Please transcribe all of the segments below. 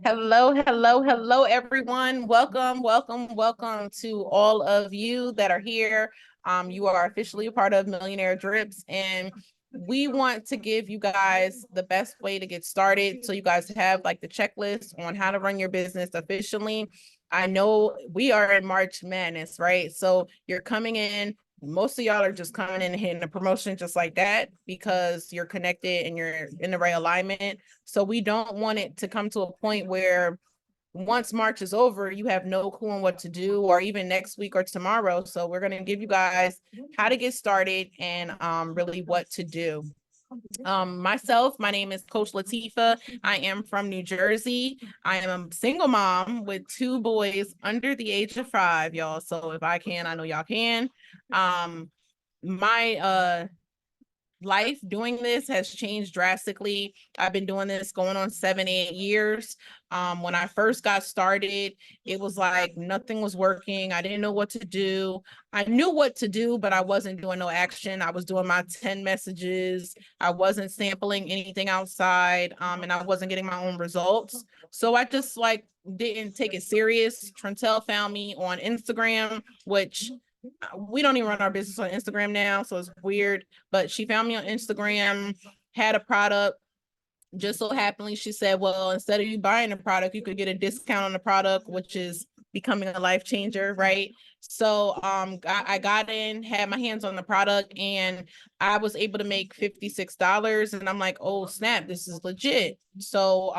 Hello, everyone. Welcome to all of you that are here. You are officially a part of Millionaire Drips, and we want to give you guys the best way to get started. So you guys have like the checklist on how to run your business efficiently. I know we are in March Madness, right? So you're coming in. Most of y'all are just coming in and hitting a promotion just like that because you're connected and you're in the right alignment. So we don't want it to come to a point where once March is over, you have no clue on what to do, or even next week or tomorrow. So we're going to give you guys how to get started and really what to do. Myself, my name is Coach Latifah. I am from New Jersey. I am a single mom with 2 boys under the age of 5, y'all. So if I can, I know y'all can. My life doing this has changed drastically. I've been doing this going on 7-8 years. When I first got started, it was like nothing was working. I didn't know what to do. I knew what to do, but I wasn't doing no action. I was doing my 10 messages. I wasn't sampling anything outside, and I wasn't getting my own results. So I just like didn't take it serious. Trintel found me on Instagram, which we don't even run our business on Instagram now, so it's weird. But she found me on Instagram, had a product. Just so happily, she said, well, instead of you buying a product, you could get a discount on the product, which is becoming a life changer, right? So I got in, had my hands on the product, and I was able to make $56. And I'm like, oh snap, this is legit. So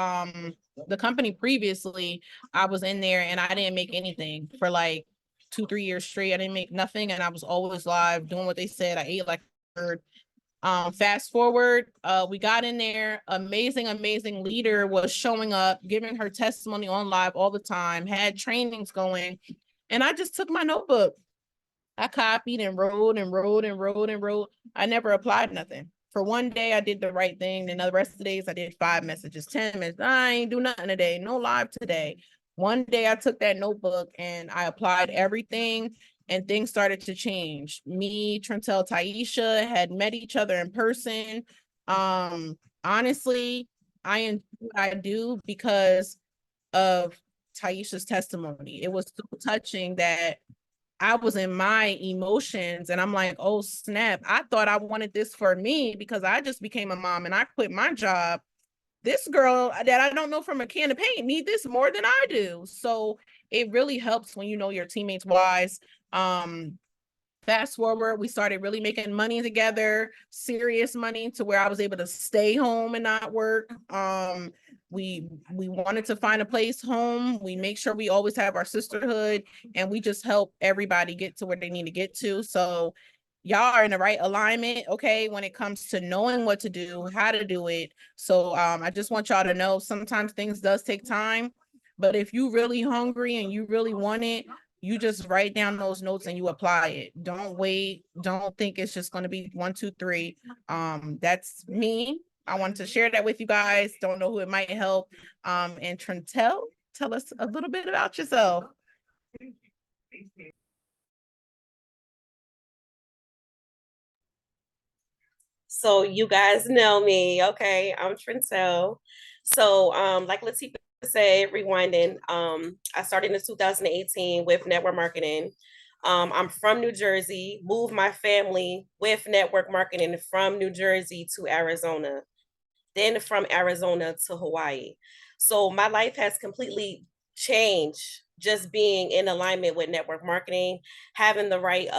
the company previously, I was in there and I didn't make anything for like 2-3 years straight. I didn't make nothing, and I was always live doing what they said. I ate like a bird. Fast forward, we got in there. Amazing leader was showing up, giving her testimony on live all the time, had trainings going. And I just took my notebook. I copied and wrote. I never applied nothing. For one day, I did the right thing. And the rest of the days, I did 5 messages, 10 minutes. I ain't do nothing today. No live today. One day, I took that notebook and I applied everything, and things started to change. Me, Trintel, Taisha had met each other in person. Honestly, I enjoy what I do because of Taisha's testimony. It was so touching that I was in my emotions and I'm like, oh snap, I thought I wanted this for me because I just became a mom and I quit my job. This girl that I don't know from a can of paint need this more than I do. So it really helps when you know your teammates wise. Fast forward, we started really making money together, serious money, to where I was able to stay home and not work. We wanted to find a place home. We make sure we always have our sisterhood, and we just help everybody get to where they need to get to. So y'all are in the right alignment, okay, when it comes to knowing what to do, how to do it. So I just want y'all to know sometimes things does take time, but if you really hungry and you really want it, you just write down those notes and you apply it. Don't wait. Don't think it's just going to be 1, 2, 3. That's me. I wanted to share that with you guys. Don't know who it might help. And Trintel, tell us a little bit about yourself. So you guys know me, okay? I'm Trintel. So like Latifah said, rewinding, I started in 2018 with network marketing. I'm from New Jersey, moved my family with network marketing from New Jersey to Arizona, then from Arizona to Hawaii. So my life has completely changed just being in alignment with network marketing, having the right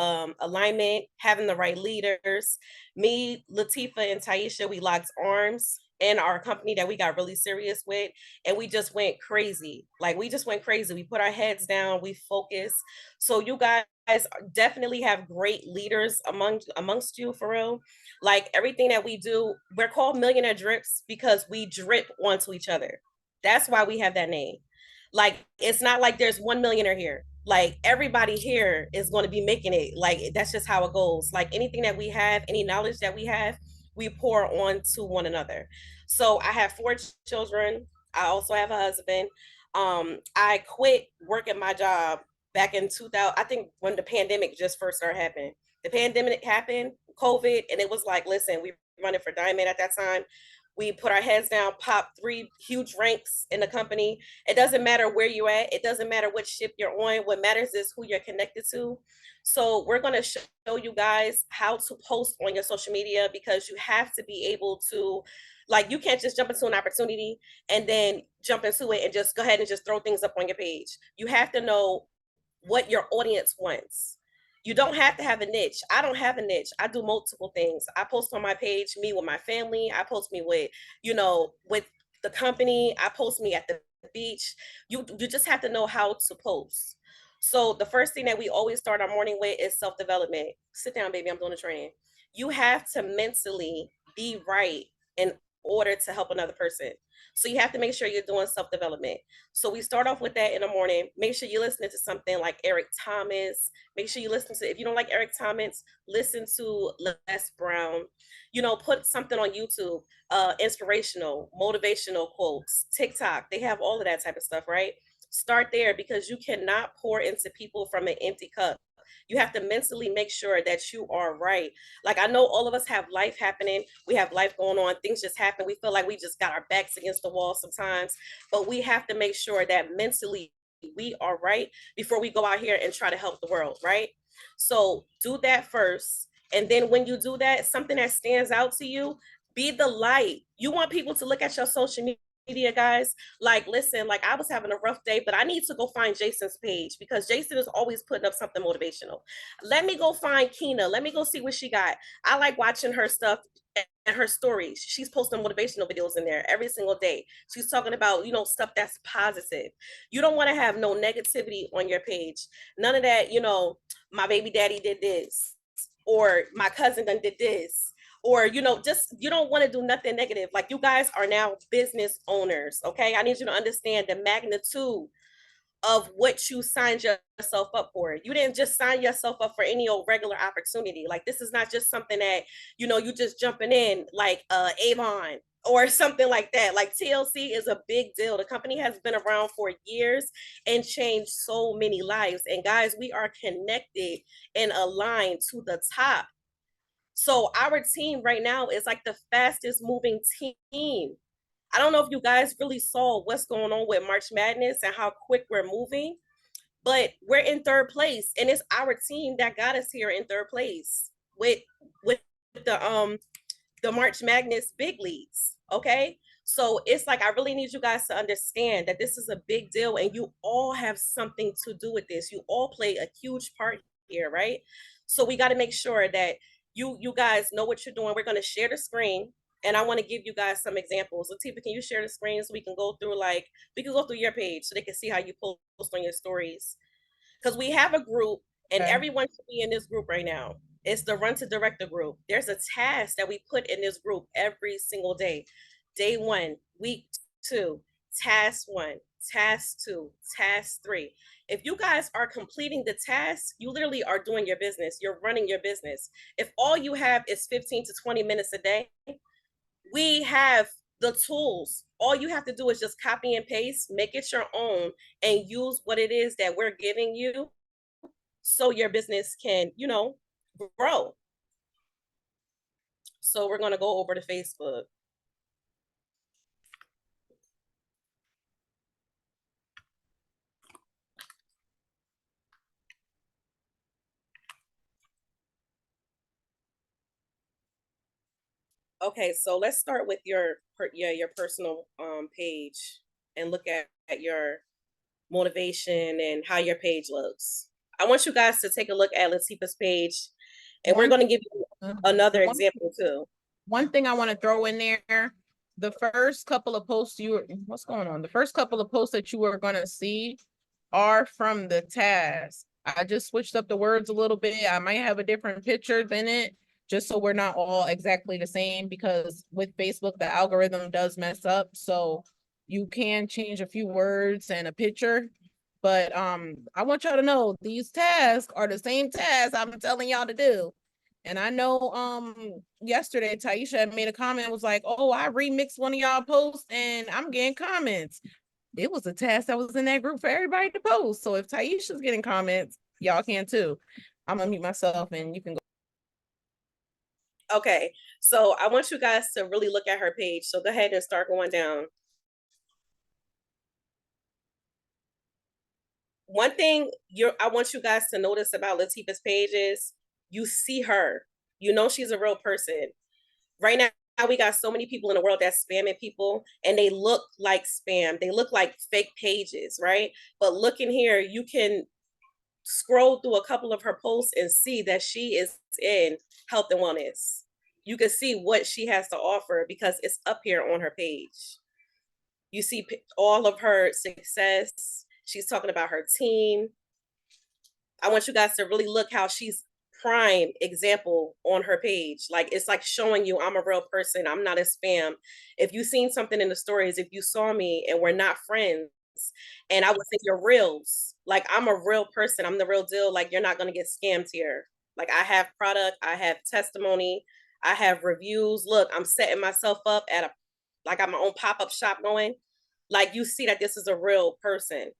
alignment, having the right leaders. Me, Latifah, and Taisha, we locked arms in our company that we got really serious with, and we just went crazy. Like we just went crazy. We put our heads down, we focused. So you guys definitely have great leaders amongst you, for real. Like everything that we do, we're called Millionaire Drips because we drip onto each other. That's why we have that name. Like it's not like there's one millionaire here. Like everybody here is going to be making it. Like that's just how it goes. Like anything that we have, any knowledge that we have, we pour on to one another. So I have 4 children. I also have a husband. I quit working my job back in 2000. I think when the pandemic just first started happening. The pandemic happened, COVID, and it was like, listen, we running for Diamond at that time. We put our heads down, pop 3 huge ranks in the company. It doesn't matter where you're at. It doesn't matter what ship you're on. What matters is who you're connected to. So we're going to show you guys how to post on your social media, because you have to be able to, like, you can't just jump into an opportunity and then jump into it and just go ahead and just throw things up on your page. You have to know what your audience wants. You don't have to have a niche. I don't have a niche. I do multiple things. I post on my page, me with my family. I post me with, with the company. I post me at the beach. You just have to know how to post. So the first thing that we always start our morning with is self-development. Sit down, baby. I'm doing a training. You have to mentally be right in order to help another person. So you have to make sure you're doing self-development. So we start off with that in the morning. Make sure you're listening to something like Eric Thomas. Make sure you listen to, if you don't like Eric Thomas, listen to Les Brown. Put something on YouTube, inspirational, motivational quotes, TikTok. They have all of that type of stuff, right? Start there, because you cannot pour into people from an empty cup. You have to mentally make sure that you are right. Like, I know all of us have life happening. We have life going on. Things just happen. We feel like we just got our backs against the wall sometimes, but we have to make sure that mentally we are right before we go out here and try to help the world, right? So do that first. And then when you do that, something that stands out to you, be the light. You want people to look at your social media, guys. Like, listen, like, I was having a rough day, but I need to go find Jason's page, because Jason is always putting up something motivational. Let me go find Kina. Let me go see what she got. I like watching her stuff and her stories. She's posting motivational videos in there every single day. She's talking about, stuff that's positive. You don't want to have no negativity on your page. None of that, my baby daddy did this, or my cousin done did this, or just, you don't want to do nothing negative. Like, you guys are now business owners, okay? I need you to understand the magnitude of what you signed yourself up for. You didn't just sign yourself up for any old regular opportunity. Like, this is not just something that, you just jumping in like Avon or something like that. Like, TLC is a big deal. The company has been around for years and changed so many lives. And guys, we are connected and aligned to the top. So our team right now is like the fastest moving team. I don't know if you guys really saw what's going on with March Madness and how quick we're moving, but we're in third place, and it's our team that got us here in third place with the March Madness big leagues. Okay. So it's like, I really need you guys to understand that this is a big deal, and you all have something to do with this. You all play a huge part here, right? So we got to make sure that you guys know what you're doing. We're going to share the screen, and I want to give you guys some examples. Latifa, can you share the screen so we can go through your page so they can see how you post on your stories? Because we have a group, and Okay. everyone should be in this group right now. It's the Run to Director group. There's a task that we put in this group every single day. Day 1, week 2, task 1, task 2, task 3. If you guys are completing the task, you literally are doing your business. You're running your business. If all you have is 15 to 20 minutes a day, we have the tools. All you have to do is just copy and paste, make it your own, and use what it is that we're giving you so your business can, grow. So we're going to go over to Facebook. Okay, so let's start with your personal page and look at your motivation and how your page looks. I want you guys to take a look at Latifa's page, and we're going to give you another example too. One thing I want to throw in there, the first couple of posts what's going on? The first couple of posts that you are going to see are from the task. I just switched up the words a little bit. I might have a different picture than it, just so we're not all exactly the same, because with Facebook, the algorithm does mess up. So you can change a few words and a picture. But I want y'all to know these tasks are the same tasks I'm telling y'all to do. And I know yesterday Taisha made a comment, was like, oh, I remixed one of y'all posts and I'm getting comments. It was a task that was in that group for everybody to post. So if Taisha's getting comments, y'all can too. I'm gonna mute myself and you can go. Okay, so I want you guys to really look at her page. So go ahead and start going down. One thing I want you guys to notice about Latifah's page is you see her. You know she's a real person. Right now we got so many people in the world that's spamming people and they look like spam. They look like fake pages, right? But look in here, you can scroll through a couple of her posts and see that she is in health and wellness. You can see what she has to offer because it's up here on her page. You see all of her success. She's talking about her team. I want you guys to really look how she's prime example on her page. Like it's like showing you I'm a real person. I'm not a spam. If you seen something in the stories, if you saw me and we're not friends, and I would say you're reals, like I'm a real person. I'm the real deal. Like you're not gonna get scammed here. Like I have product, I have testimony, I have reviews. Look, I'm setting myself up at I got my own pop-up shop going. Like you see that this is a real person.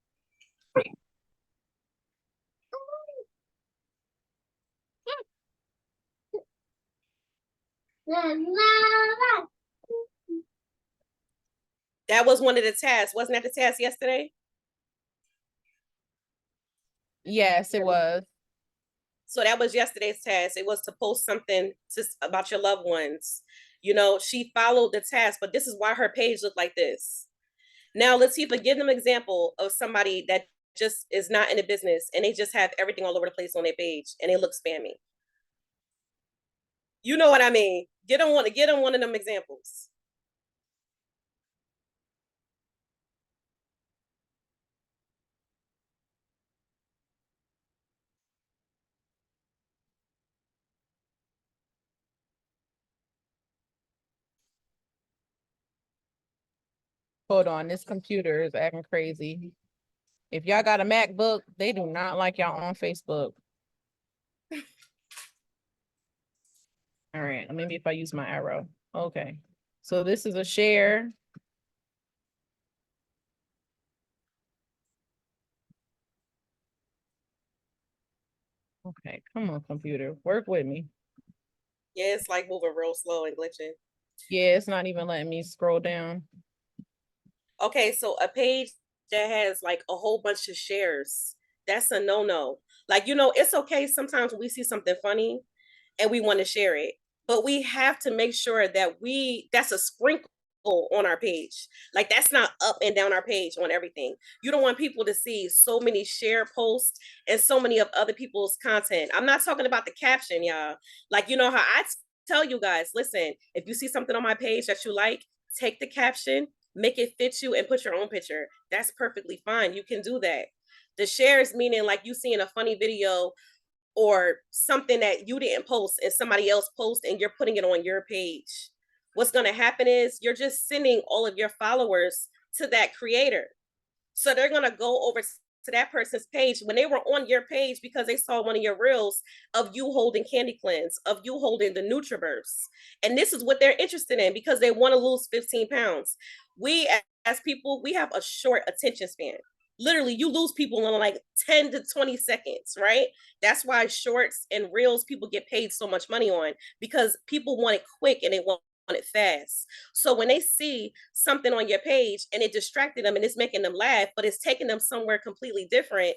That was one of the tasks. Wasn't that the task yesterday? Yes, it was. So that was yesterday's task. It was to post something about your loved ones. You know, she followed the task, but this is why her page looked like this. Now, Latifah, give them an example of somebody that just is not in the business and they just have everything all over the place on their page and they look spammy. You know what I mean? Get them one of them examples. Hold on, this computer is acting crazy. If y'all got a MacBook, they do not like y'all on Facebook. All right, maybe if I use my arrow. Okay, so this is a share. Okay, come on, computer, work with me. Yeah, it's like moving real slow and glitching. Yeah, it's not even letting me scroll down. Okay, so a page that has like a whole bunch of shares, that's a no-no. Like, you know, it's okay sometimes when we see something funny and we want to share it, but we have to make sure that that's a sprinkle on our page. Like that's not up and down our page on everything. You don't want people to see so many share posts and so many of other people's content. I'm not talking about the caption, y'all. Like, you know how tell you guys, listen, if you see something on my page that you like, take the caption, make it fit you and put your own picture. That's perfectly fine. You can do that. The shares meaning like you seeing a funny video or something that you didn't post and somebody else post and you're putting it on your page. What's going to happen is you're just sending all of your followers to that creator. So they're going to go over to that person's page when they were on your page because they saw one of your reels of you holding Candy Cleanse, of you holding the Nutriverse. And this is what they're interested in because they want to lose 15 pounds. We as people, we have a short attention span. Literally, you lose people in like 10 to 20 seconds, right? That's why shorts and reels people get paid so much money on because people want it quick and they want it fast. So when they see something on your page and it distracted them and it's making them laugh, but it's taking them somewhere completely different,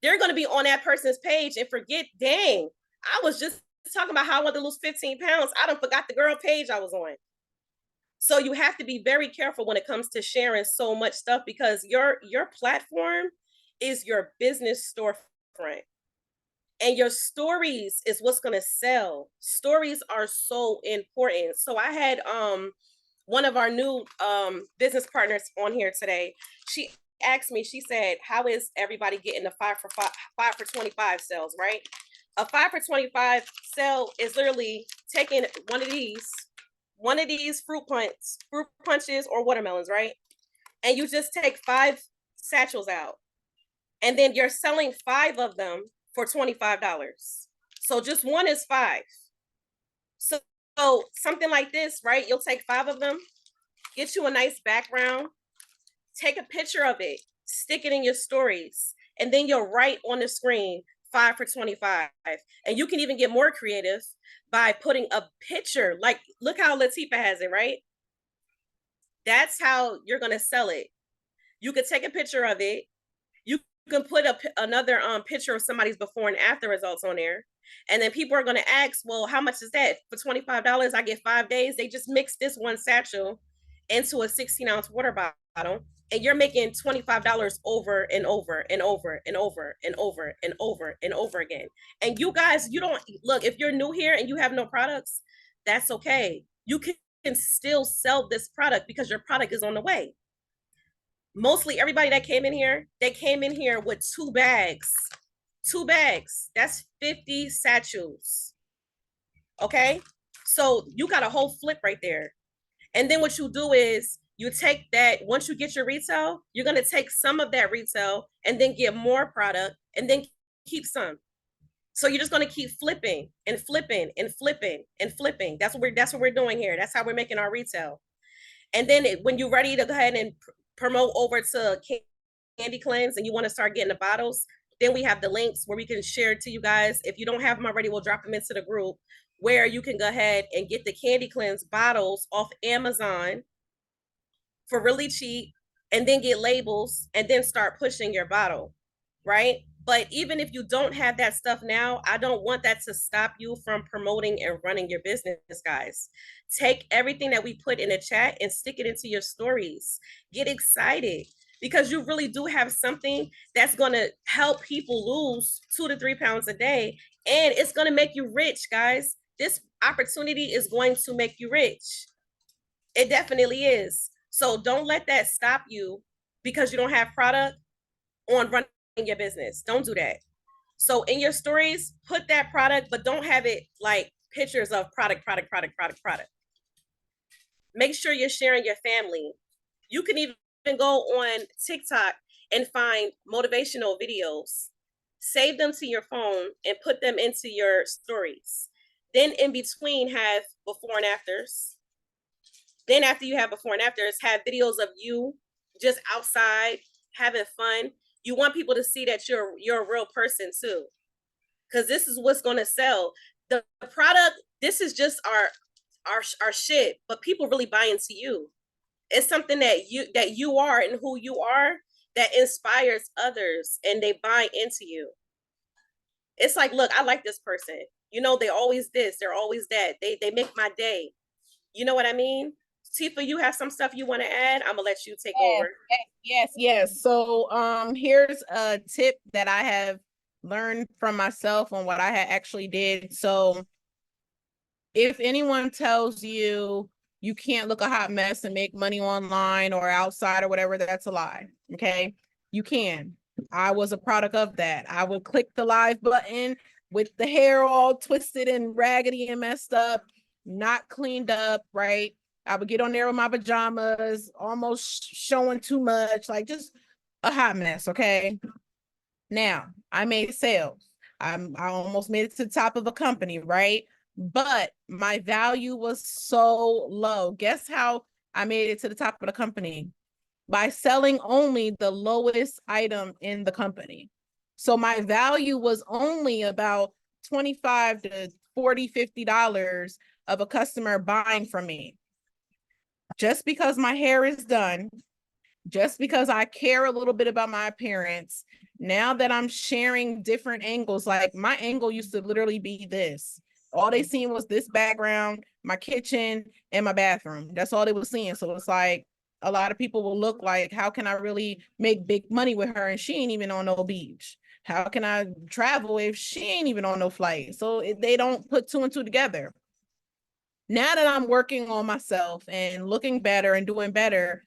they're going to be on that person's page and forget, dang, I was just talking about how I want to lose 15 pounds. I don't forgot the girl page I was on. So you have to be very careful when it comes to sharing so much stuff because your platform is your business storefront. And your stories is what's going to sell. Stories are so important. So I had one of our new business partners on here today. She asked me, she said, how is everybody getting the 5 for 25 sales, right? A 5 for 25 sale is literally taking one of these fruit punches or watermelons, right? And you just take 5 satchels out. And then you're selling 5 of them for $25. So just one is 5. So something like this, right? You'll take 5 of them, get you a nice background, take a picture of it, stick it in your stories, and then you'll write on the screen 5 for 25. And you can even get more creative by putting a picture. Like, look how Latifa has it, right? That's how you're going to sell it. You could take a picture of it. You can put another picture of somebody's before and after results on there. And then people are going to ask, well, how much is that? For $25, I get 5 days. They just mix this one satchel into a 16-ounce water bottle, and you're making $25 over and over and over and over and over and over and over again. And you guys, you don't look, if you're new here and you have no products, that's okay. You can still sell this product because your product is on the way. Mostly everybody that came in here, they came in here with 2 bags. 2 bags. That's 50 satchels. Okay? So you got a whole flip right there. And then what you do is you take that, once you get your retail, you're going to take some of that retail and then get more product and then keep some. So you're just going to keep flipping and flipping and flipping and flipping. That's what we're doing here. That's how we're making our retail. And then when you're ready to go ahead and promote over to Candy Cleanse and you want to start getting the bottles, then we have the links where we can share it to you guys. If you don't have them already, we'll drop them into the group where you can go ahead and get the Candy Cleanse bottles off Amazon for really cheap and then get labels and then start pushing your bottle, right? But even if you don't have that stuff now, I don't want that to stop you from promoting and running your business, guys. Take everything that we put in the chat and stick it into your stories. Get excited because you really do have something that's going to help people lose 2 to 3 pounds a day. And it's going to make you rich, guys. This opportunity is going to make you rich. It definitely is. So don't let that stop you because you don't have product on running your business. Don't do that. So in your stories, put that product, but don't have it like pictures of product. Make sure you're sharing your family. You can even go on TikTok and find motivational videos. Save them to your phone and put them into your stories. Then in between have before and afters. Then after you have before and afters, have videos of you just outside having fun. You want people to see that you're a real person too. Because this is what's going to sell. The product, this is just our shit, but people really buy into you. It's something that you are and who you are that inspires others and they buy into you. It's like, look, I like this person. You know, they're always this, they're always that. They make my day. You know what I mean? Tifa, you have some stuff you want to add? I'm gonna let you take over. Yes. So here's a tip that I have learned from myself on what I had actually did. So if anyone tells you you can't look a hot mess and make money online or outside or whatever, that's a lie. Okay, you can. I was a product of that. I would click the live button with the hair all twisted and raggedy and messed up, not cleaned up, right? I would get on there with my pajamas, almost showing too much, like just a hot mess, okay? Now, I made sales. I almost made it to the top of a company, right? But my value was so low. Guess how I made it to the top of the company? By selling only the lowest item in the company. So my value was only about $25 to $40, $50 of a customer buying from me. Just because my hair is done, just because I care a little bit about my appearance, now that I'm sharing different angles, like my angle used to literally be this. All they seen was this background, my kitchen, and my bathroom. That's all they were seeing. So it's like a lot of people will look like, how can I really make big money with her and she ain't even on no beach? How can I travel if she ain't even on no flight? So they don't put 2 and 2 together. Now that I'm working on myself and looking better and doing better,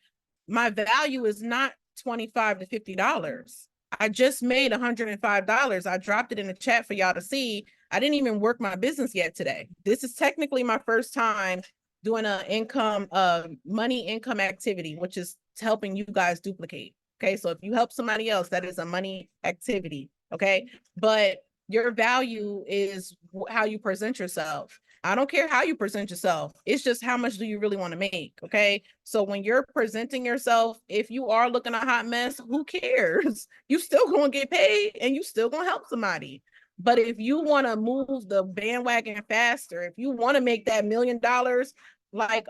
my value is not $25 to $50. I just made $105. I dropped it in the chat for y'all to see. I didn't even work my business yet today. This is technically my first time doing a money income activity, which is helping you guys duplicate. Okay, so if you help somebody else, that is a money activity. Okay, but your value is how you present yourself. I don't care how you present yourself. It's just how much do you really want to make, okay? So when you're presenting yourself, if you are looking a hot mess, who cares? You still going to get paid and you still going to help somebody. But if you want to move the bandwagon faster, if you want to make that $1 million, like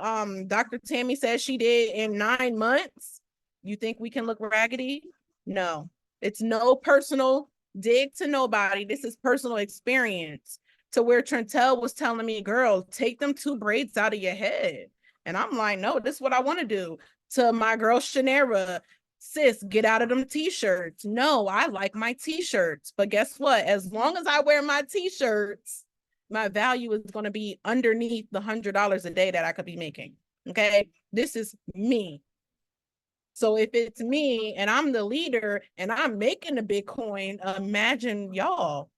Dr. Tammy said she did in 9 months, you think we can look raggedy? No, it's no personal dig to nobody. This is personal experience. To where Trentel was telling me, girl, take them 2 braids out of your head. And I'm like, no, this is what I want to do. To my girl Shanera, sis, get out of them t-shirts. No, I like my t-shirts. But guess what? As long as I wear my t-shirts, my value is going to be underneath the $100 a day that I could be making. Okay. This is me. So if it's me and I'm the leader and I'm making the Bitcoin, imagine y'all.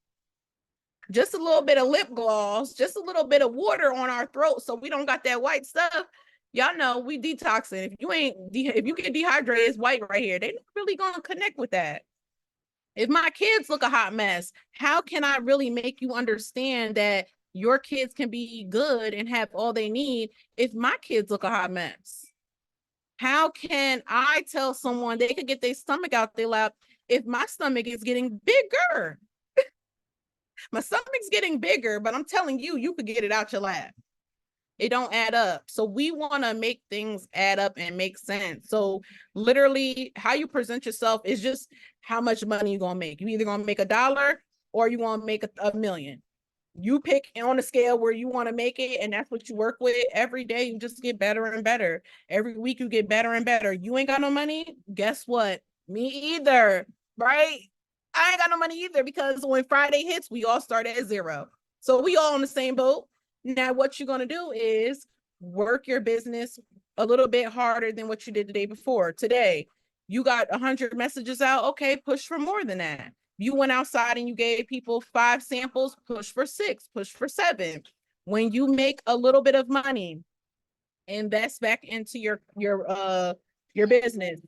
Just a little bit of lip gloss, just a little bit of water on our throat so we don't got that white stuff. Y'all know we detoxing. If you get dehydrated, it's white right here. They're not really gonna connect with that. If my kids look a hot mess, how can I really make you understand that your kids can be good and have all they need if my kids look a hot mess? How can I tell someone they could get their stomach out their lap if my stomach is getting bigger? My stomach's getting bigger, but I'm telling you, you could get it out your lap. It don't add up. So we want to make things add up and make sense. So literally how you present yourself is just how much money you're going to make. You either going to make $1 or you want to make a million. You pick on a scale where you want to make it, and that's what you work with. Every day you just get better and better. Every week you get better and better. You ain't got no money? Guess what? Me either, right? I ain't got no money either, because when Friday hits, we all start at 0. So we all on the same boat. Now, what you're going to do is work your business a little bit harder than what you did the day before. Today, you got 100 messages out. Okay, push for more than that. You went outside and you gave people 5 samples, push for 6, push for 7. When you make a little bit of money, invest back into your business.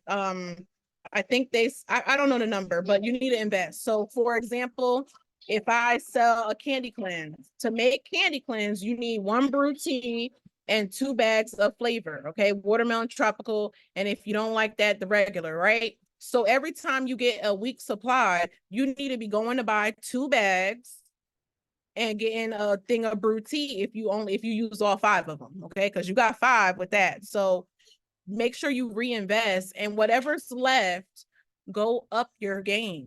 I think I don't know the number, but you need to invest. So for example, if I sell a candy cleanse, to make candy cleanse, you need 1 brew tea and 2 bags of flavor. Okay. Watermelon tropical. And if you don't like that, the regular, right? So every time you get a week supply, you need to be going to buy 2 bags and getting a thing of brew tea if you use all 5 of them. Okay. Because you got 5 with that. So make sure you reinvest, and whatever's left, go up your game.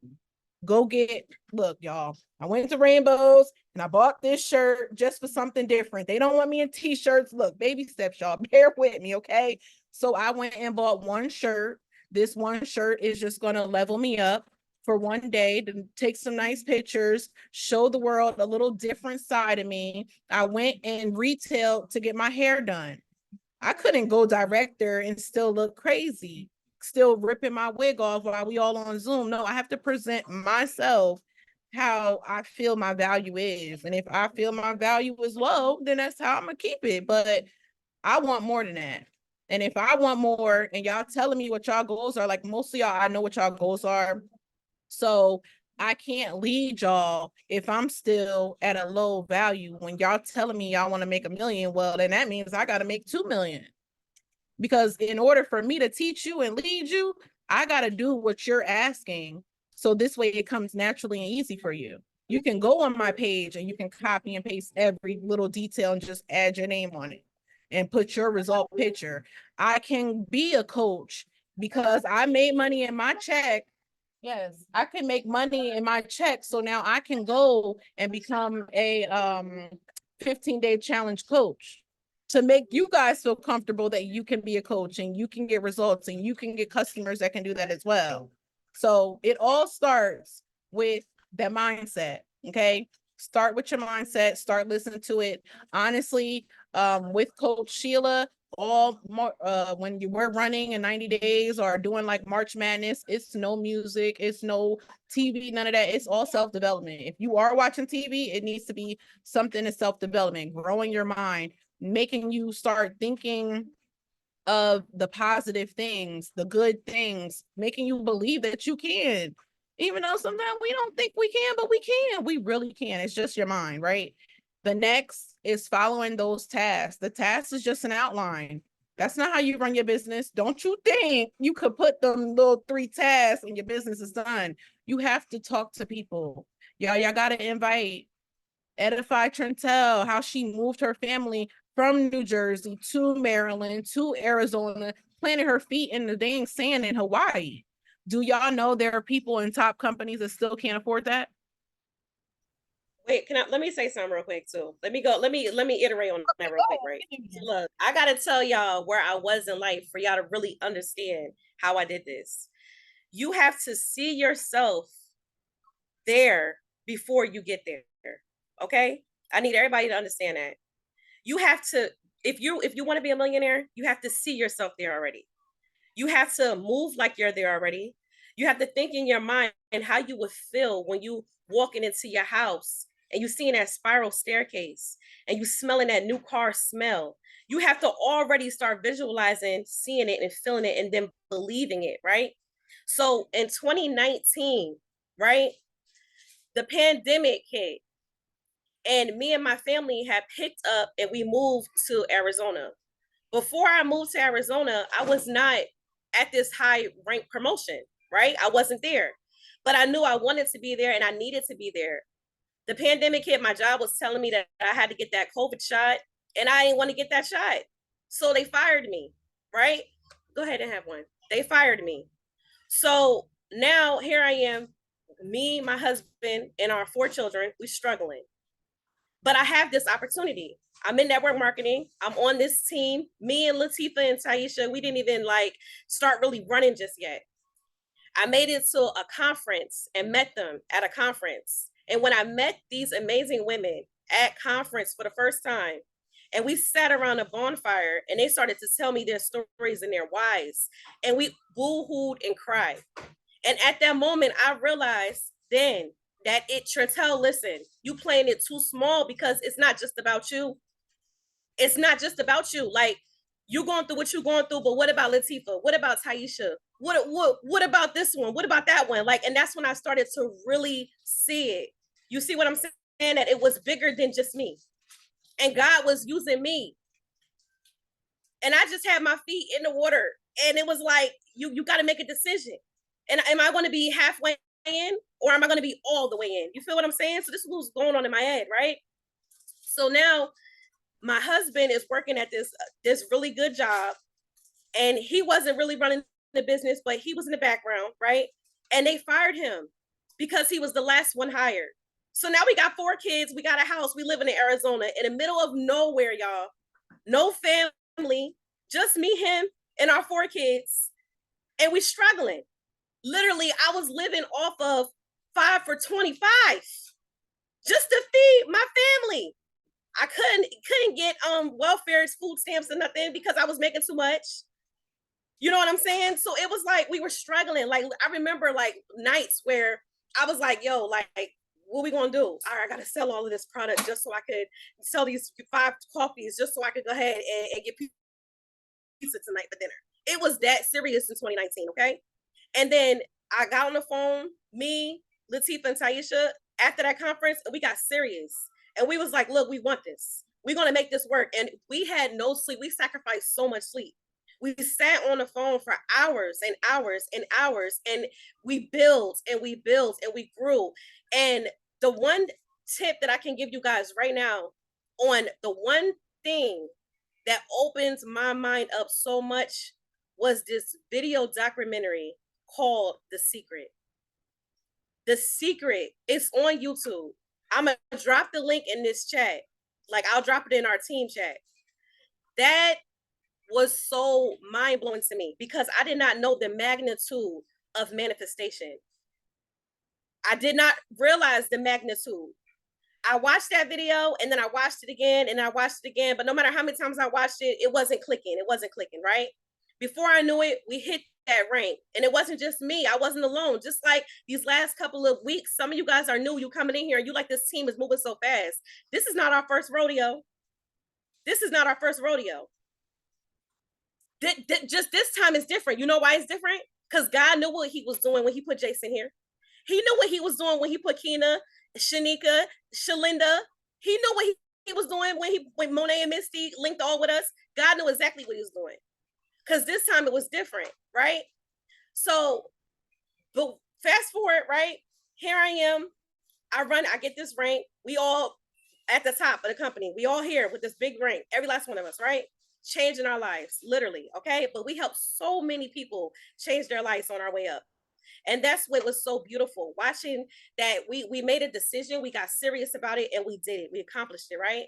Look, y'all, I went to Rainbows and I bought this shirt just for something different. They don't want me in t-shirts. Look, baby steps, y'all, bear with me. Okay. So I went and bought 1 shirt. This 1 shirt is just going to level me up for 1 day to take some nice pictures, show the world a little different side of me. I went and retailed to get my hair done. I couldn't go direct there and still look crazy, still ripping my wig off while we all on Zoom. No, I have to present myself how I feel my value is. And if I feel my value is low, then that's how I'm gonna keep it. But I want more than that. And if I want more and y'all telling me what y'all goals are, like most of y'all, I know what y'all goals are. So I can't lead y'all if I'm still at a low value. When y'all telling me y'all want to make $1 million, well, then that means I got to make 2 million. Because in order for me to teach you and lead you, I got to do what you're asking. So this way it comes naturally and easy for you. You can go on my page and you can copy and paste every little detail and just add your name on it and put your result picture. I can be a coach because I made money in my check. Yes, I can make money in my check. So now I can go and become a 15-day challenge coach to make you guys feel comfortable that you can be a coach and you can get results and you can get customers that can do that as well. So it all starts with that mindset. Okay. Start with your mindset, start listening to it. Honestly, with Coach Sheila, when you were running in 90 days or doing like March Madness, it's no music, it's no TV, none of that. It's all self-development. If you are watching TV, it needs to be something in self-development, growing your mind, making you start thinking of the positive things, the good things, making you believe that you can, even though sometimes we don't think we can, but we can. We really can. It's just your mind, right? The next is following those tasks. The task is just an outline. That's not how you run your business. Don't you think you could put them little 3 tasks and your business is done? You have to talk to people. Y'all gotta invite Edify Trentel, how she moved her family from New Jersey to Maryland to Arizona, planted her feet in the dang sand in Hawaii. Do y'all know there are people in top companies that still can't afford that? Wait, let me say something real quick too. Let me iterate on that real quick, right? So look, I gotta tell y'all where I was in life for y'all to really understand how I did this. You have to see yourself there before you get there. Okay? I need everybody to understand that. You have to, if you want to be a millionaire, you have to see yourself there already. You have to move like you're there already. You have to think in your mind and how you would feel when you walking into your house and you seeing that spiral staircase and you smelling that new car smell. You have to already start visualizing, seeing it and feeling it and then believing it, right? So in 2019, right, the pandemic hit and me and my family had picked up and we moved to Arizona. Before I moved to Arizona, I was not at this high rank promotion, right? I wasn't there, but I knew I wanted to be there and I needed to be there. The pandemic hit, my job was telling me that I had to get that COVID shot and I didn't want to get that shot. So they fired me, right? Go ahead and have one. They fired me. So now here I am, me, my husband, and our 4 children, we're struggling. But I have this opportunity. I'm in network marketing. I'm on this team. Me and Latifah and Taisha, we didn't even like start really running just yet. I made it to a conference and met them at a conference. And when I met these amazing women at conference for the first time, and we sat around a bonfire and they started to tell me their stories and their whys, and we boo-hooed and cried. And at that moment, I realized then that Trentel, listen, you playing it too small because it's not just about you. It's not just about you. Like, you going through what you're going through, but what about Latifah? What about Taisha? What about this one? What about that one? Like, and that's when I started to really see it. You see what I'm saying? That it was bigger than just me. And God was using me. And I just had my feet in the water. And it was like, you got to make a decision. And am I going to be halfway in or am I going to be all the way in? You feel what I'm saying? So this is what's going on in my head, right? So now my husband is working at this really good job and he wasn't really running the business, but he was in the background, right? And they fired him because he was the last one hired. So now we got 4 kids, we got a house, we live in Arizona in the middle of nowhere, y'all. No family, just me, him, and our 4 kids. And we struggling. Literally, I was living off of 5 for 25 just to feed my family. I couldn't get welfare, food stamps, or nothing because I was making too much. You know what I'm saying? So it was like we were struggling. Like I remember like nights where I was like, yo, like what we gonna do? All right, I gotta sell all of this product just so I could sell these 5 coffees just so I could go ahead and get pizza tonight for dinner. It was that serious in 2019, okay? And then I got on the phone, me, Latifah, and Taisha, after that conference, and we got serious. And we was like, look, we want this. We're going to make this work. And we had no sleep. We sacrificed so much sleep. We sat on the phone for hours and hours and hours. And we built and we built and we grew. And the one tip that I can give you guys right now on the one thing that opens my mind up so much was this video documentary called The Secret. The Secret is on YouTube. I'm going to drop the link in this chat. Like, I'll drop it in our team chat. That was so mind-blowing to me because I did not know the magnitude of manifestation. I did not realize the magnitude. I watched that video and then I watched it again and I watched it again. But no matter how many times I watched it, it wasn't clicking. It wasn't clicking, right? Before I knew it, we hit that rank. And it wasn't just me. I wasn't alone. Just like these last couple of weeks, some of you guys are new. You coming in here and you like this team is moving so fast. This is not our first rodeo. This is not our first rodeo. Just this time is different. You know why it's different? Because God knew what he was doing when he put Jason here. He knew what he was doing when he put Keena, Shanika, Shalinda. He knew what he was doing when Monet and Misty linked all with us. God knew exactly what he was doing. Because this time it was different, right? So, but fast forward, right? Here I am. I get this rank. We all at the top of the company. We all here with this big rank. Every last one of us, right? Changing our lives, literally. Okay. But we helped so many people change their lives on our way up. And that's what was so beautiful. Watching that we made a decision, we got serious about it, and we did it. We accomplished it, right?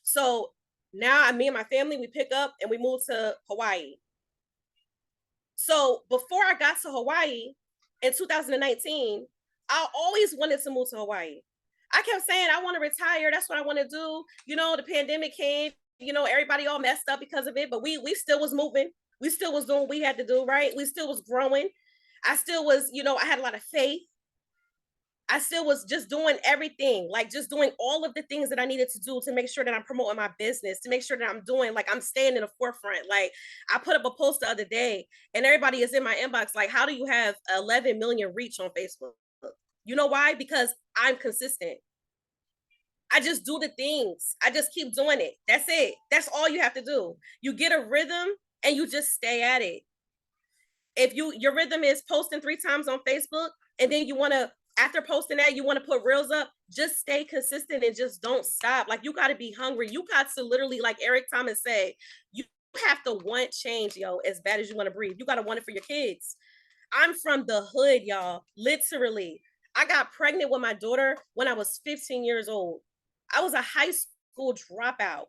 So now me and my family, we pick up and we move to Hawaii. So before I got to Hawaii in 2019, I always wanted to move to Hawaii. I kept saying I want to retire. That's what I want to do. You know, the pandemic came. You know, everybody all messed up because of it, but we still was moving. We still was doing what we had to do, right? We still was growing. I still was, you know, I had a lot of faith. I still was just doing everything, like just doing all of the things that I needed to do to make sure that I'm promoting my business, to make sure that I'm doing, like I'm staying in the forefront. Like I put up a post the other day and everybody is in my inbox, like, how do you have 11 million reach on Facebook? You know why? Because I'm consistent. I just do the things. I just keep doing it. That's it. That's all you have to do. You get a rhythm and you just stay at it. If your rhythm is posting 3 times on Facebook and then you want to, after posting that, you want to put reels up, just stay consistent and just don't stop. Like you got to be hungry. You got to literally, like Eric Thomas said, you have to want change, yo, as bad as you want to breathe. You got to want it for your kids. I'm from the hood, y'all. Literally. I got pregnant with my daughter when I was 15 years old. I was a high school dropout.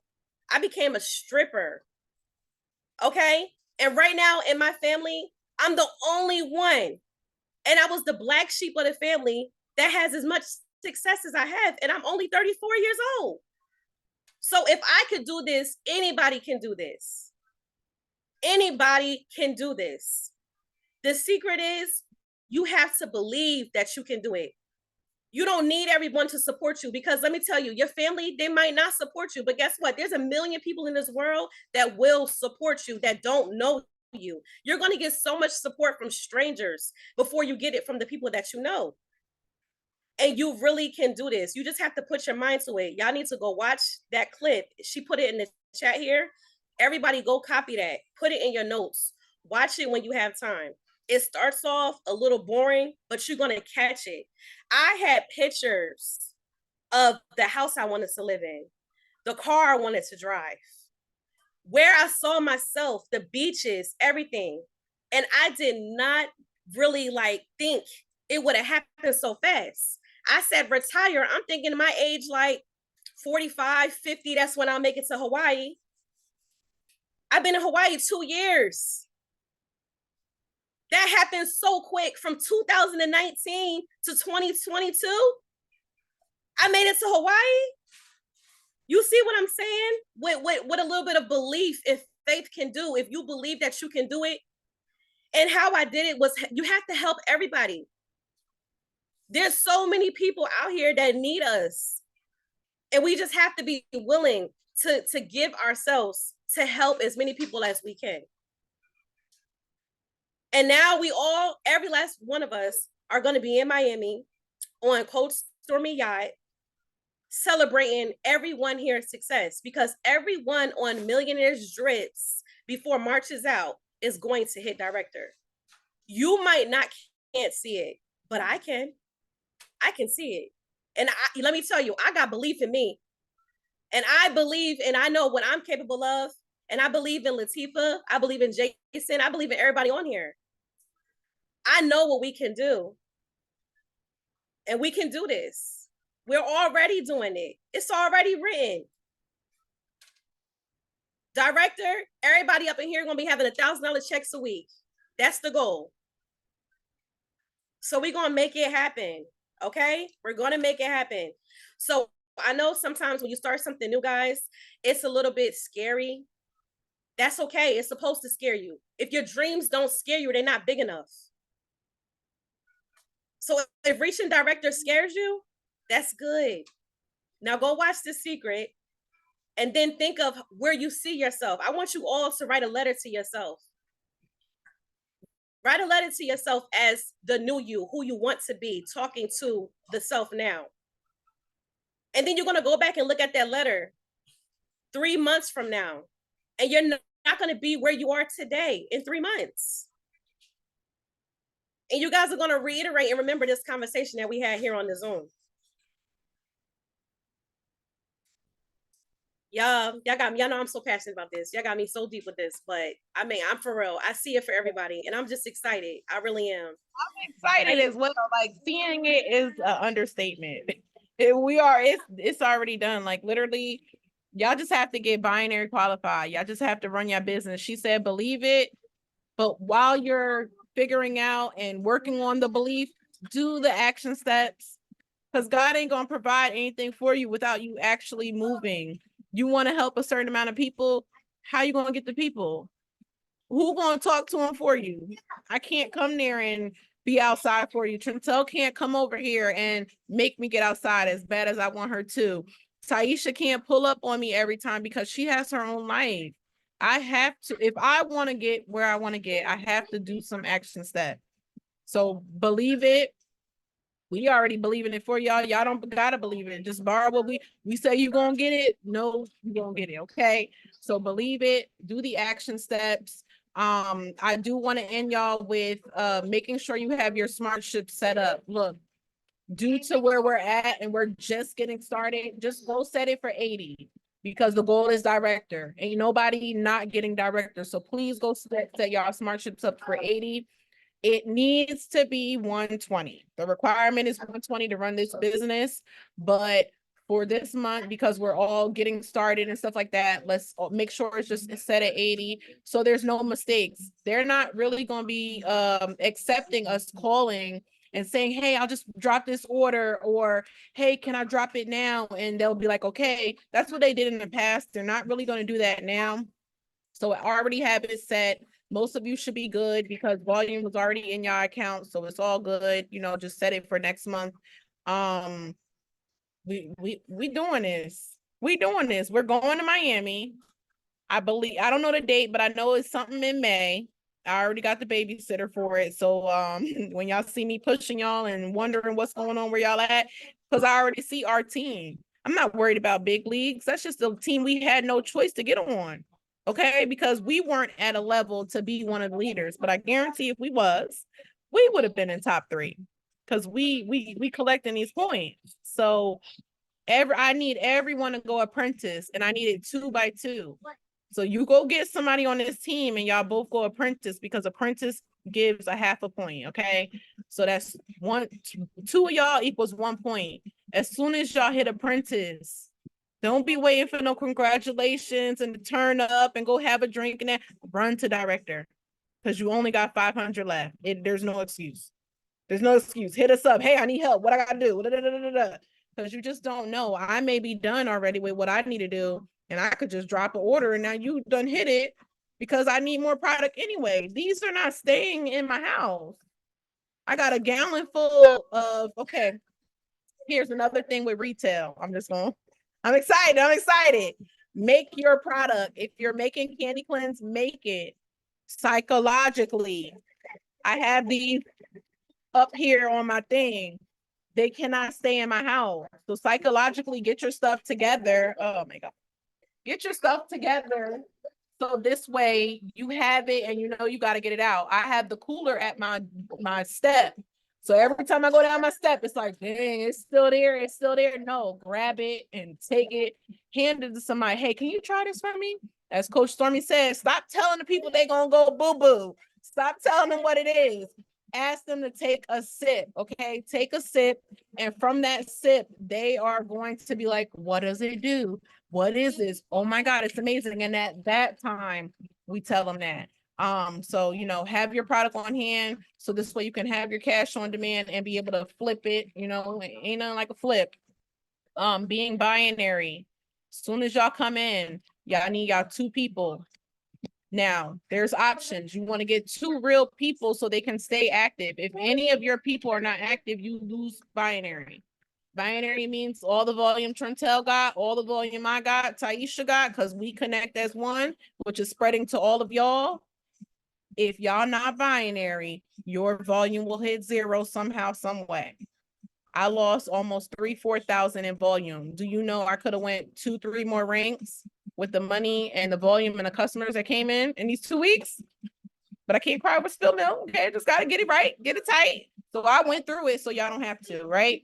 I became a stripper. Okay. And right now in my family, I'm the only one. And I was the black sheep of the family that has as much success as I have. And I'm only 34 years old. So if I could do this, anybody can do this. Anybody can do this. The secret is you have to believe that you can do it. You don't need everyone to support you because let me tell you, your family, they might not support you, but guess what? There's a million people in this world that will support you that don't know you. You're going to get so much support from strangers before you get it from the people that you know. And you really can do this. You just have to put your mind to it. Y'all need to go watch that clip. She put it in the chat here. Everybody go copy that. Put it in your notes. Watch it when you have time. It starts off a little boring, but you're going to catch it. I had pictures of the house I wanted to live in, the car I wanted to drive, where I saw myself, the beaches, everything. And I did not really like think it would have happened so fast. I said retire. I'm thinking my age like 45, 50, that's when I'll make it to Hawaii. I've been in Hawaii 2 years. That happened so quick from 2019 to 2022. I made it to Hawaii. You see what I'm saying? With a little bit of belief, if faith can do, if you believe that you can do it. And how I did it was you have to help everybody. There's so many people out here that need us. And we just have to be willing to give ourselves to help as many people as we can. And now we all, every last one of us, are going to be in Miami on Coach Stormy Yacht, celebrating everyone here's success because everyone on Millionaires Drips before March is out is going to hit director. You might not can't see it, but I can. I can see it. And let me tell you, I got belief in me. And I believe, and I know what I'm capable of. And I believe in Latifah. I believe in Jason. I believe in everybody on here. I know what we can do. And we can do this. We're already doing it. It's already written. Director, everybody up in here is going to be having $1,000 checks a week. That's the goal. So we're going to make it happen. Okay? We're going to make it happen. So I know sometimes when you start something new, guys, it's a little bit scary. That's okay. It's supposed to scare you. If your dreams don't scare you, they're not big enough. So if reaching director scares you, that's good. Now go watch The Secret and then think of where you see yourself. I want you all to write a letter to yourself. Write a letter to yourself as the new you, who you want to be, talking to the self now. And then you're going to go back and look at that letter 3 months from now. And you're not going to be where you are today in 3 months. And you guys are going to reiterate and remember this conversation that we had here on the Zoom. y'all got me. Y'all know I'm so passionate about this. Y'all got me so deep with this, but I mean, I'm for real. I see it for everybody, and I'm just excited. I really am. Excited as well. Like seeing it is an understatement. It's already done. Like literally, y'all just have to get binary qualified. Y'all just have to run your business. She said, believe it. But while you're figuring out and working on the belief, do the action steps. Because God ain't gonna provide anything for you without you actually moving. You want to help a certain amount of people. How you gonna get the people? Who gonna talk to them for you? I can't come there and be outside for you. Trintel can't come over here and make me get outside as bad as I want her to. Taisha can't pull up on me every time because she has her own life. I have to, if I want to get where I want to get, I have to do some action steps. So believe it. We already believe in it for y'all. Y'all don't gotta believe it. Just borrow what we say you gonna get it. No, you gonna get it. Okay. So believe it, do the action steps. I do want to end y'all with making sure you have your SmartShip set up. Look, due to where we're at and we're just getting started, just go set it for 80 because the goal is director. Ain't nobody not getting director. So please go set y'all SmartShips up for 80. It needs to be 120. The requirement is 120 to run this business, but for this month, because we're all getting started and stuff like that, let's make sure it's just set at 80 so there's no mistakes. They're not really going to be accepting us calling and saying, hey, I'll just drop this order, or hey, can I drop it now? And they'll be like, okay, that's what they did in the past. They're not really going to do that now. So I already have it set. Most of you should be good because volume was already in your account. So it's all good. You know, just set it for next month. Um, we doing this. We doing this. We're going to Miami. I believe, I don't know the date, but I know it's something in May. I already got the babysitter for it. So when y'all see me pushing y'all and wondering what's going on where y'all at, because I already see our team. I'm not worried about big leagues. That's just the team we had no choice to get on. Okay, because we weren't at a level to be one of the leaders, but I guarantee if we was, we would have been in top 3 because we collecting these points. So I need everyone to go apprentice, and I need it 2 by 2. So you go get somebody on this team and y'all both go apprentice because apprentice gives a half a point. Okay. So that's 2 of y'all equals 1 point. As soon as y'all hit apprentice, don't be waiting for no congratulations and to turn up and go have a drink and then run to director because you only got 500 left. There's no excuse. There's no excuse. Hit us up. Hey, I need help. What I got to do? Because you just don't know. I may be done already with what I need to do, and I could just drop an order, and now you done hit it because I need more product anyway. These are not staying in my house. I got a gallon full of, okay, here's another thing with retail. I'm excited. Make your product. If you're making Candy Cleanse, make it psychologically. I have these up here on my thing. They cannot stay in my house. So psychologically, get your stuff together. Oh my God. Get your stuff together. So this way you have it and you know you got to get it out. I have the cooler at my step. So every time I go down my step, it's like, dang, it's still there. It's still there. No, grab it and take it, hand it to somebody. Hey, can you try this for me? As Coach Stormy said, stop telling the people they gonna go boo-boo. Stop telling them what it is. Ask them to take a sip, okay? Take a sip, and from that sip, they are going to be like, what does it do? What is this? Oh my God, it's amazing. And at that time, we tell them that. So have your product on hand. So this way you can have your cash on demand and be able to flip it. Ain't nothing like a flip. Being binary. As soon as y'all come in, y'all need y'all 2 people. Now, there's options. You want to get 2 real people so they can stay active. If any of your people are not active, you lose binary. Binary means all the volume Trintel got, all the volume I got, Taisha got, because we connect as one, which is spreading to all of y'all. If y'all not binary, your volume will hit 0 somehow, some way. I lost almost 4,000 in volume. Do you know I could have went 2, 3 more ranks with the money and the volume and the customers that came in these 2 weeks? But I can't cry with spilled milk. Okay, just got to get it right, get it tight. So I went through it so y'all don't have to, right?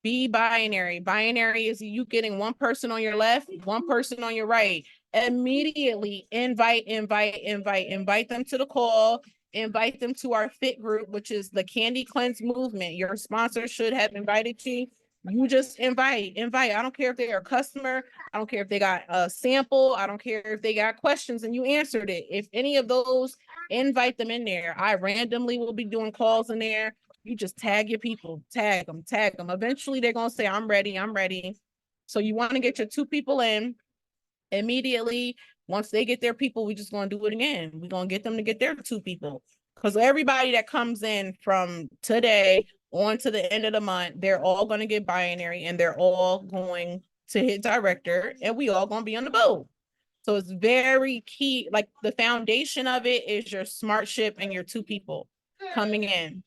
Be binary. Binary is you getting one person on your left, one person on your right. Immediately invite them to the call, invite them to our fit group, which is the Candy Cleanse movement. Your sponsor should have invited you. You just invite. I don't care if they're a customer. I don't care if they got a sample. I don't care if they got questions and you answered it. If any of those, invite them in there. I randomly will be doing calls in there. You just tag your people, tag them. Eventually they're going to say, I'm ready. So you want to get your 2 people in immediately. Once they get their people, we just going to do it again. We're going to get them to get their 2 people. Because everybody that comes in from today on to the end of the month, they're all going to get binary and they're all going to hit director and we all going to be on the boat. So it's very key. Like the foundation of it is your smart ship and your 2 people coming in.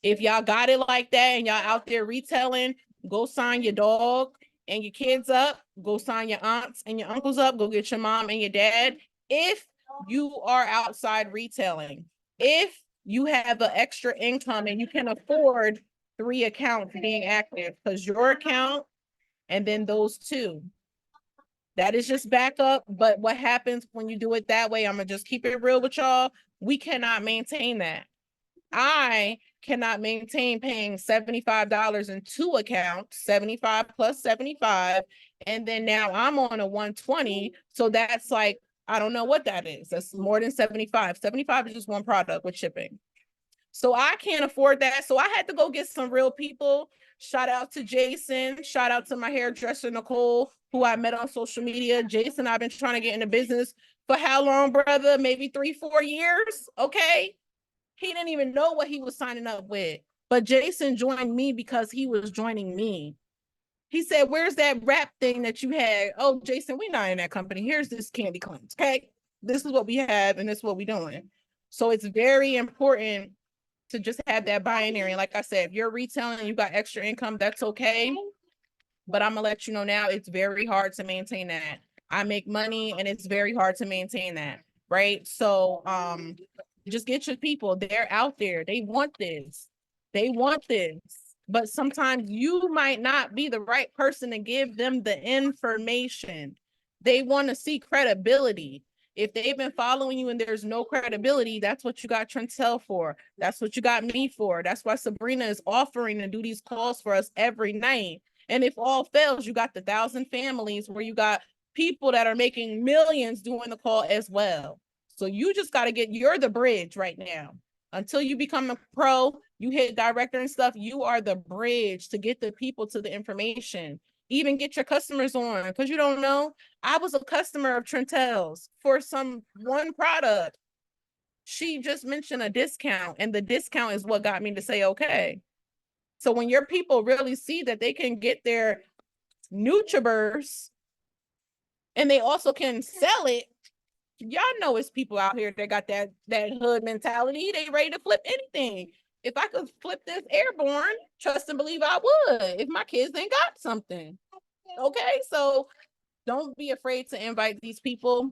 If y'all got it like that and y'all out there retailing, go sign your dog and your kids up, go sign your aunts and your uncles up, go get your mom and your dad. If you are outside retailing, if you have an extra income and you can afford 3 accounts being active, because your account and then those 2. That is just backup. But what happens when you do it that way? I'm gonna just keep it real with y'all. We cannot maintain that. I cannot maintain paying $75 in 2 accounts, 75 plus 75. And then now I'm on a 120. So that's like, I don't know what that is. That's more than 75. 75 is just one product with shipping. So I can't afford that. So I had to go get some real people. Shout out to Jason. Shout out to my hairdresser, Nicole, who I met on social media. Jason, I've been trying to get into business for how long, brother? Maybe 3-4 years. Okay. He didn't even know what he was signing up with. But Jason joined me because he was joining me. He said, where's that rap thing that you had? Oh, Jason, we're not in that company. Here's this Candy Cleanse. Okay. This is what we have and this is what we're doing. So it's very important to just have that binary. Like I said, if you're retailing and you got extra income, that's okay. But I'm gonna let you know now, it's very hard to maintain that. I make money and it's very hard to maintain that. Right. So just get your people. They're out there. They want this. But sometimes you might not be the right person to give them the information. They want to see credibility. If they've been following you and there's no credibility, that's what you got Trentel for. That's what you got me for. That's why Sabrina is offering to do these calls for us every night. And if all fails, you got the 1,000 families where you got people that are making millions doing the call as well. So you just got to you're the bridge right now. Until you become a pro, you hit director and stuff, you are the bridge to get the people to the information. Even get your customers on, because you don't know. I was a customer of Trentel's for some one product. She just mentioned a discount, and the discount is what got me to say, okay. So when your people really see that they can get their NutriBurst and they also can sell it, y'all know it's people out here that got that hood mentality. They ready to flip anything. If I could flip this airborne, trust and believe I would. If my kids ain't got something. Okay, so don't be afraid to invite these people.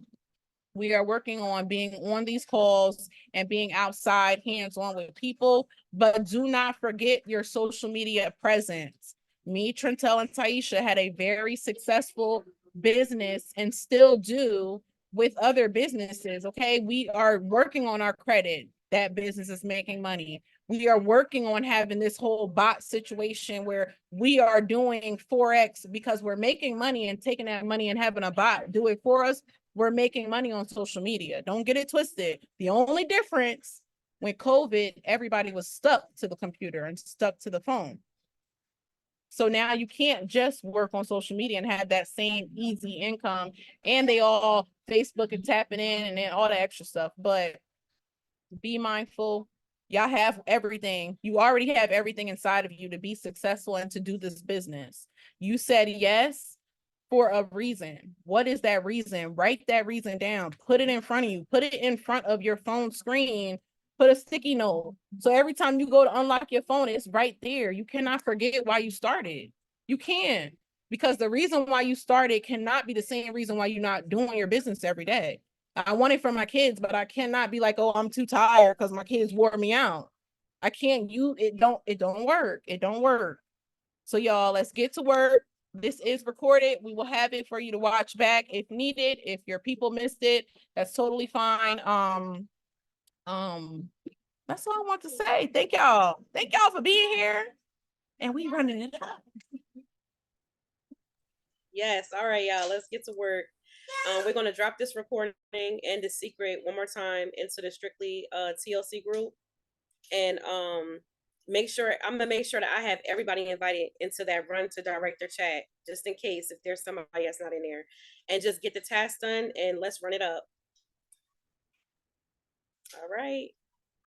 We are working on being on these calls and being outside, hands-on with people, but do not forget your social media presence. Me, Trentel, and Taisha had a very successful business and still do with other businesses. Okay, we are working on our credit. That business is making money. We are working on having this whole bot situation where we are doing Forex because we're making money and taking that money and having a bot do it for us. We're making money on social media. Don't get it twisted. The only difference when COVID, everybody was stuck to the computer and stuck to the phone. So now you can't just work on social media and have that same easy income. And they all Facebook and tapping in and then all the extra stuff. But be mindful. Y'all have everything. You already have everything inside of you to be successful and to do this business. You said yes for a reason. What is that reason? Write that reason down. Put it in front of you. Put it in front of your phone screen. Put a sticky note. So every time you go to unlock your phone, it's right there. You cannot forget why you started. You can. Because the reason why you started cannot be the same reason why you're not doing your business every day. I want it for my kids, but I cannot be like, oh, I'm too tired because my kids wore me out. I can't use it. It don't work. It don't work. So y'all, let's get to work. This is recorded. We will have it for you to watch back if needed. If your people missed it, that's totally fine. That's all I want to say. Thank y'all. Thank y'all for being here. And we running it up. Yes. All right, y'all. Let's get to work. We're gonna drop this recording and the secret one more time into the Strictly TLC group, and make sure I'm gonna make sure that I have everybody invited into that run to director chat, just in case if there's somebody that's not in there, and just get the task done and let's run it up. All right.